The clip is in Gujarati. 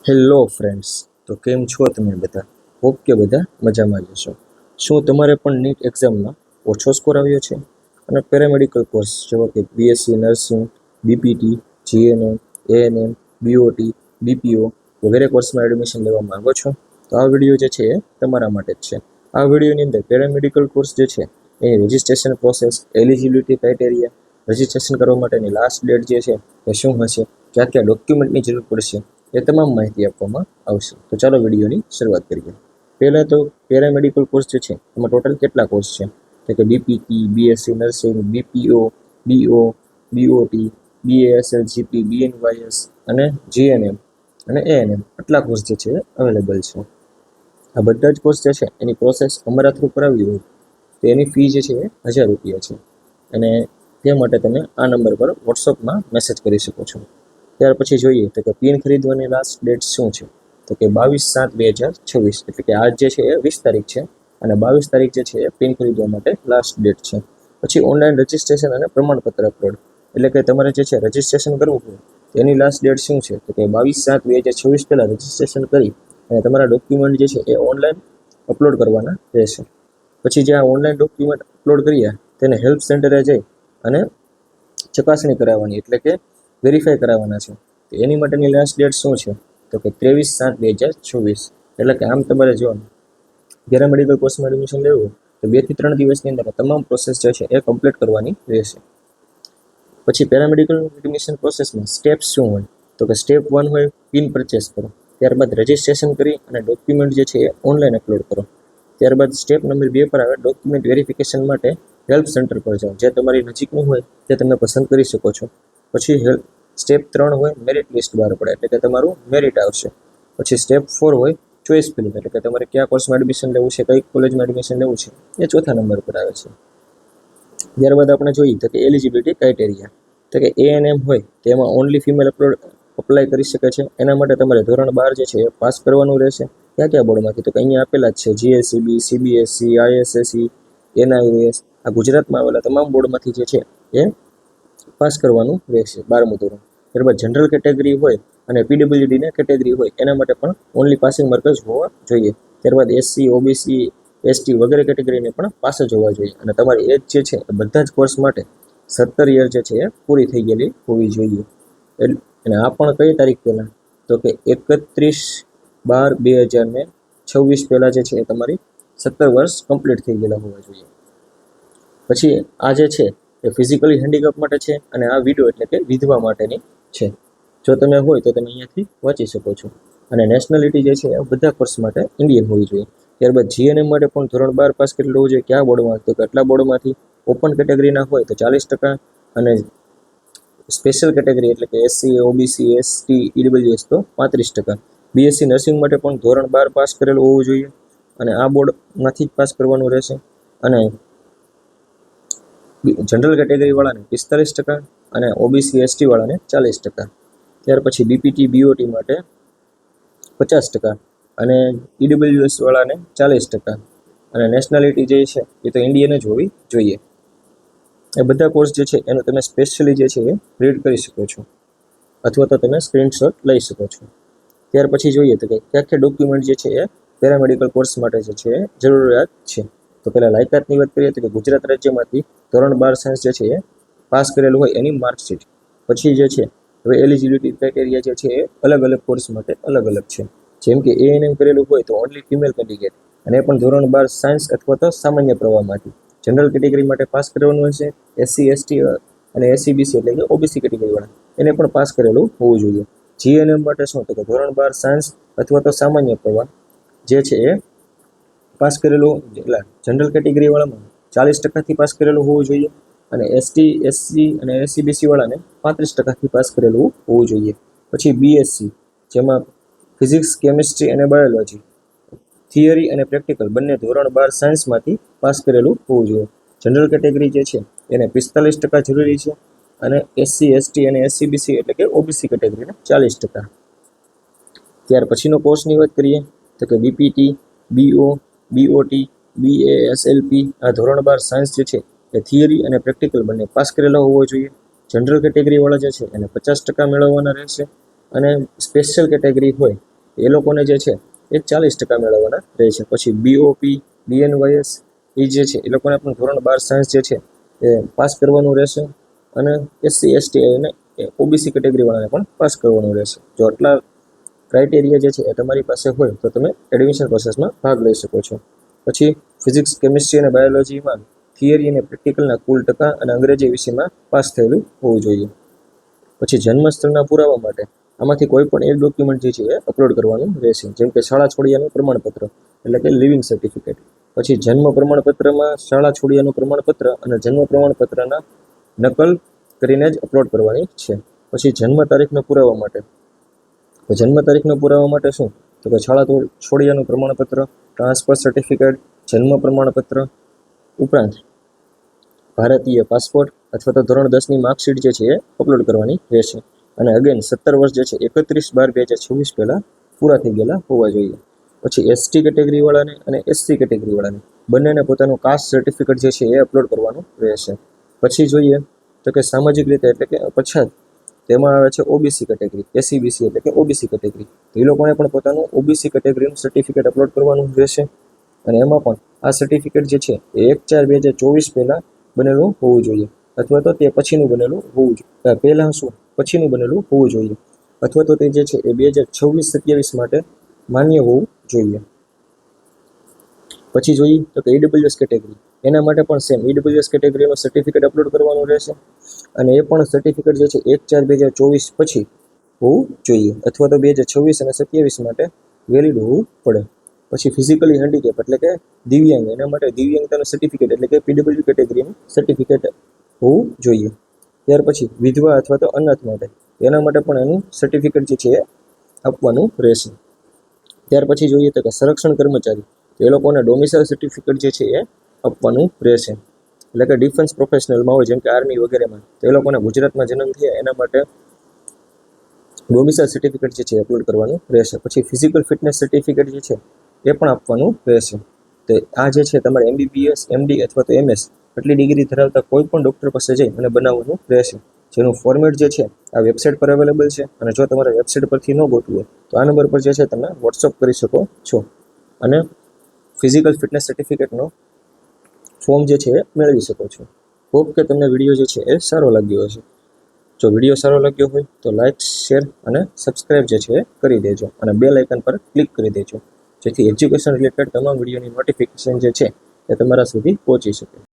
હેલો ફ્રેન્ડ્સ, તો કેમ છો તમે બધા? હોપ કે બધા મજામાં જ હશો. શું તમારે પણ નીટ એક્ઝામમાં ઓછો સ્કોર આવ્યો છે અને પેરામેડિકલ કોર્સ જેવા કે BSc nursing, BPT, GNM, ANM, BOT, BPO વગેરે કોર્સમાં એડમિશન લેવા માંગો છો? તો આ વિડીયો જે છે એ તમારા માટે જ છે. આ વિડીયોની અંદર પેરામેડિકલ કોર્સ જે છે એની registration process, eligibility criteria, registration કરવા માટેની લાસ્ટ ડેટ જે છે એ શું હશે, ક્યાં ક્યાં ડોક્યુમેન્ટની જરૂર પડશે, એ તમામ માહિતી આપવામાં આવશે. તો ચાલો વિડીયોની શરૂઆત કરીએ. પહેલાં તો પેરામેડિકલ કોર્સ જે છે એમાં ટોટલ કેટલા કોર્સ છે, તો કે BPT, BSc nursing, BPO, BO, BOT, BASLGP, BNYS અને જીએનએમ અને એએનએમ આટલા કોર્સ જે છે અવેલેબલ છે. આ બધા જ કોર્સ જે છે એની પ્રોસેસ અમારા થ્રુ કરાવી હોય તો એની ફી જે છે એ ₹1000 છે અને તે માટે તમે આ નંબર પર વોટ્સઅપમાં મેસેજ કરી શકો છો. ત્યાર પછી જોઈએ તો કે પિન ખરીદવાની લાસ્ટ ડેટ શું છે, તો કે 22/7/2026, એટલે કે આજ જે છે એ 20 તારીખ છે અને 22 તારીખ જે છે એ પિન ખરીદવા માટે લાસ્ટ ડેટ છે. પછી ઓનલાઈન રજિસ્ટ્રેશન અને પ્રમાણપત્ર અપલોડ, એટલે કે તમારે જે છે રજિસ્ટ્રેશન કરવું હોય એની લાસ્ટ ડેટ શું છે, તો કે 22/7/2026 પહેલાં રજિસ્ટ્રેશન કરી અને તમારા ડોક્યુમેન્ટ જે છે એ ઓનલાઈન અપલોડ કરવાના રહેશે. પછી જે આ ઓનલાઈન ડોક્યુમેન્ટ અપલોડ કર્યા તેને હેલ્પ સેન્ટરે જઈ અને ચકાસણી કરાવવાની, એટલે કે વેરીફાઈ કરાવવાના છે. તો એની માટેની લાસ્ટ ડેટ શું છે, તો કે 23/7/2024, એટલે કે આમ તમારે જો પેરામેડિકલ કોર્સમાં એડમિશન લેવું તો 2 થી 3 દિવસની અંદર તમામ પ્રોસેસ જે છે એ કમ્પ્લીટ કરવાની રહેશે. પછી પેરામેડિકલ એડમિશન પ્રોસેસમાં સ્ટેપ્સ શું હોય, તો કે સ્ટેપ 1 હોય પિન પરચેસ કરો, ત્યારબાદ રજિસ્ટ્રેશન કરી અને ડોક્યુમેન્ટ જે છે એ ઓનલાઈન અપલોડ કરો. ત્યારબાદ સ્ટેપ નંબર 2 પર આવે ડોક્યુમેન્ટ વેરિફિકેશન માટે હેલ્પ સેન્ટર પર જાઓ, જે તમારી નજીકનું હોય તે તમે પસંદ કરી શકો છો. પછી સ્ટેપ 3 હોય મેરિટ લિસ્ટ બહાર પડે, એટલે કે તમારું મેરિટ આવશે. પછી સ્ટેપ 4 હોય ચોઇસ ફિલિંગ, એટલે કે તમારે કયા કોર્સમાં એડમિશન લેવું છે, કઈ કોલેજમાં એડમિશન લેવું છે, એ ચોથા નંબર પર આવે છે. ત્યારબાદ આપણે જોઈએ તો કે એલિજિબિલિટી ક્રાઇટેરિયા, તો કે એએનએમ હોય તેમાં ઓનલી ફિમેલ અપ્લાય કરી શકે છે. એના માટે તમારે ધોરણ 12 જે છે એ પાસ કરવાનું રહેશે. ક્યાં ક્યાં બોર્ડમાંથી, તો કે અહીંયા આપેલા જ છે જીએસસીબી, સીબીએસસી, આઈએસએસસી, એનઆઈઓએસ, આ ગુજરાતમાં આવેલા તમામ બોર્ડમાંથી જે છે એ પાસ કરવાનું રહેશે 12મું ધોરણ. ત્યારબાદ જનરલ કેટેગરી હોય અને પીડબ્લ્યુડીની કેટેગરી હોય એના માટે પણ ઓનલી પાસિંગ માર્ક જ હોવા જોઈએ. ત્યારબાદ એસસી, ઓબીસી, એસટી વગેરે કેટેગરીને પણ પાસ જ હોવા જોઈએ અને તમારી એજ જે છે એ બધા જ કોર્સ માટે 17 યર જે છે એ પૂરી થઈ ગયેલી હોવી જોઈએ. અને આ પણ કઈ તારીખ પહેલાં, તો કે 31/12/2026 પહેલાં જે છે એ તમારી 17 વર્ષ કમ્પ્લીટ થઈ ગયેલા હોવા જોઈએ. પછી આ જે છે એ ફિઝિકલી હેન્ડીકેપ માટે છે અને આ વિડો એટલે કે વિધવા માટેની છે. જો તમે હોય તો તમે અહીંયાથી વાંચી શકો છો. અને નેશનાલિટી જે છે એ બધા કોર્સ માટે ઇન્ડિયન હોવી જોઈએ. ત્યારબાદ જીએનએમ માટે પણ ધોરણ 12 પાસ કરેલું હોવું જોઈએ. કયા બોર્ડમાં, તો કેટલા બોર્ડમાંથી ઓપન કેટેગરીના હોય તો 40% અને સ્પેશિયલ કેટેગરી એટલે કે એસસી, ઓબીસી, એસટી, ઈડબ્લ્યુએસ તો 35%. બીએસસી નર્સિંગ માટે પણ ધોરણ 12 પાસ કરેલું હોવું જોઈએ અને આ બોર્ડમાંથી જ પાસ કરવાનું રહેશે. અને જનરલ કેટેગરીવાળાને 45% અને ઓબીસી એસટી વાળાને 40%. ત્યાર પછી બીપીટી બીઓટી માટે 50% અને ઈડબ્લ્યુએસ વાળાને 40% અને નેશનાલિટી જે છે એ તો ઇન્ડિયન જ હોવી જોઈએ. એ બધા કોર્સ જે છે એનું તમે સ્પેશિયલી જે છે એ રીડ કરી શકો છો અથવા તો તમે સ્ક્રીનશોટ લઈ શકો છો. ત્યાર પછી જોઈએ તો કે કયા કયા ડોક્યુમેન્ટ જે છે એ પેરામેડિકલ કોર્સ માટે જે છે એ જરૂરિયાત છે. તો પહેલાં લાયકાતની વાત કરીએ તો કે ગુજરાત રાજ્યમાંથી ધોરણ 12 સાયન્સ જે છે એ પાસ કરેલું હોય એની માર્કશીટ. પછી જે છે હવે એલિજિબિલિટી ક્રાઇટેરિયા જે છે એ અલગ અલગ કોર્સ માટે અલગ અલગ છે. જેમ કે એએનએમ કરેલું હોય તો ઓનલી ફિમેલ કેન્ડિડેટ અને પણ ધોરણ 12 સાયન્સ અથવા તો સામાન્ય પ્રવાહમાંથી. જનરલ કેટેગરી માટે પાસ કરવાનું હશે. એસસી એસટી અને એસસીબીસી એટલે કે ઓબીસી કેટેગરીવાળા એને પણ પાસ કરેલું હોવું જોઈએ. જીએનએમ માટે શું, તો કે ધોરણ 12 સાયન્સ અથવા તો સામાન્ય પ્રવાહ જે છે એ પાસ કરેલું, એટલે જનરલ કેટેગરીવાળામાં 40%થી પાસ કરેલું હોવું જોઈએ અને એસટી, એસસી અને એસસીબીસી વાળાને 35%થી પાસ કરેલું હોવું જોઈએ. પછી બીએસસી જેમાં ફિઝિક્સ, કેમિસ્ટ્રી અને બાયોલોજી થિયરી અને પ્રેક્ટિકલ બંને ધોરણ 12 સાયન્સમાંથી પાસ કરેલું હોવું જોઈએ. જનરલ કેટેગરી જે છે એને 45% જરૂરી છે અને એસસી, એસટી અને એસસીબીસી એટલે કે ઓબીસી કેટેગરીને 40%. ત્યાર પછીનો કોર્સની વાત કરીએ તો કે બીપીટી, બીઓ, બીઓટી, બીએએસએલપી આ ધોરણ 12 સાયન્સ જે છે એ થિયરી અને પ્રેક્ટિકલ બંને પાસ કરેલો હોવો જોઈએ. જનરલ કેટેગરીવાળા જે છે એને 50% મેળવવાના રહેશે અને સ્પેશિયલ કેટેગરી હોય એ લોકોને જે છે એ 40% મેળવવાના રહે છે. પછી BOP, BNYS એ જે છે એ લોકોને પણ ધોરણ 12 સાયન્સ જે છે એ પાસ કરવાનું રહેશે. અને SC ST અને OBC કેટેગરીવાળાને પણ પાસ કરવાનું રહેશે. જો આટલા ક્રાઇટેરિયા જે છે એ તમારી પાસે હોય તો તમે એડમિશન પ્રોસેસમાં ભાગ લઈ શકો છો. પછી ફિઝિક્સ, કેમિસ્ટ્રી અને બાયોલોજીમાં થિયરી અને પ્રેક્ટિકલના કુલ ટકા અને અંગ્રેજી વિષયમાં પાસ થયેલું હોવું જોઈએ. પછી જન્મ સ્થળના પુરાવા માટે આમાંથી કોઈ પણ એક ડોક્યુમેન્ટ જે છે એ અપલોડ કરવાનું રહેશે, જેમ કે શાળા છોડ્યાનું પ્રમાણપત્ર એટલે કે લિવિંગ સર્ટિફિકેટ. પછી જન્મ પ્રમાણપત્રમાં શાળા છોડ્યાનું પ્રમાણપત્ર અને જન્મ પ્રમાણપત્રના નકલ કરીને જ અપલોડ કરવાની છે. પછી જન્મ તારીખનો પુરાવા માટે, તો જન્મ તારીખનો પુરાવા માટે શું, તો કે શાળા છોડ્યાનું પ્રમાણપત્ર, ટ્રાન્સફર સર્ટિફિકેટ, જન્મ પ્રમાણપત્ર ઉપરાંત ભારતીય પાસપોર્ટ અથવા તો ધોરણ 10ની માર્કશીટ જે છે એ અપલોડ કરવાની રહેશે. અને અગેન 17 વર્ષ જે છે 31/12/2026 પહેલાં પૂરા થઈ ગયેલા હોવા જોઈએ. પછી ST કેટેગરીવાળાને અને SC કેટેગરીવાળાને બંનેને પોતાનું કાસ્ટ સર્ટિફિકેટ જે છે એ અપલોડ કરવાનું રહેશે. પછી જોઈએ તો કે સામાજિક રીતે એટલે કે પછાત, તેમાં આવે છે OBC કેટેગરી, SEBC એટલે કે OBC કેટેગરી. તો એ લોકોને પણ પોતાનું OBC કેટેગરીનું સર્ટિફિકેટ અપલોડ કરવાનું રહેશે. અને એમાં પણ આ સર્ટિફિકેટ જે છે એ 1/4/2024 પહેલાં બનેલું હોવું જોઈએ, અથવા તો તે પછીનું બનેલું હોવું જોઈએ. પહેલાં શું, પછીનું બનેલું હોવું જોઈએ, અથવા તો તે જે છે એ 2026-27 માટે માન્ય હોવું જોઈએ. પછી જોઈએ તો કે EWS કેટેગરી, એના માટે પણ સેમ EWS કેટેગરીનું સર્ટિફિકેટ અપલોડ કરવાનું રહેશે. અને એ પણ સર્ટિફિકેટ જે છે 1/4/2024 પછી હોવું જોઈએ, અથવા તો 2026 અને 27 માટે વેલિડ હોવું પડે. પછી ફિઝિકલી હેન્ડીકેપ એટલે કે દિવ્યાંગ, એના માટે દિવ્યાંગતાનું સર્ટિફિકેટ એટલે કે PW કેટેગરીનું સર્ટિફિકેટ હોવું જોઈએ. ત્યાર પછી વિધવા અથવા તો અનાથ માટે, એના માટે પણ એનું સર્ટિફિકેટ જે છે એ આપવાનું રહેશે. ત્યાર પછી જોઈએ તો કે સંરક્ષણ કર્મચારી, તો એ લોકોને ડોમિસાઇલ સર્ટિફિકેટ જે છે એ આપવાનું રહેશે. એટલે કે ડિફેન્સ પ્રોફેશનલમાં હોય જેમ કે આર્મી વગેરેમાં, તો એ લોકોને ગુજરાતમાં જન્મ થયા એના માટે ડોમિસાઇલ સર્ટિફિકેટ જે છે એ અપલોડ કરવાનું રહેશે. પછી ફિઝિકલ ફિટનેસ સર્ટિફિકેટ જે છે એ પણ આપવાનું રહેશે. તો આ જે છે તમારે MBBS, MD અથવા તો MS આટલી ડિગ્રી ધરાવતા કોઈ પણ ડૉક્ટર પાસે જઈ અને બનાવવાનું રહેશે. જેનું ફોર્મેટ જે છે આ વેબસાઇટ પર અવેલેબલ છે. અને જો તમારે વેબસાઇટ પરથી ન ગોતવું હોય તો આ નંબર પર જે છે તમે વોટ્સઅપ કરી શકો છો અને ફિઝિકલ ફિટનેસ સર્ટિફિકેટનો ફોર્મ જે છે એ મેળવી શકો છો. હોપ કે તમને વિડીયો જે છે એ સારો લાગ્યો હશે. જો વિડીયો સારો લાગ્યો હોય તો લાઇક, શેર અને સબસ્ક્રાઇબ જે છે એ કરી દેજો અને બેલ આઇકન પર ક્લિક કરી દેજો, જેથી એજ્યુકેશન રિલેટેડ તમામ વિડીયોની નોટિફિકેશન જે છે એ તમારા સુધી પહોંચી શકે.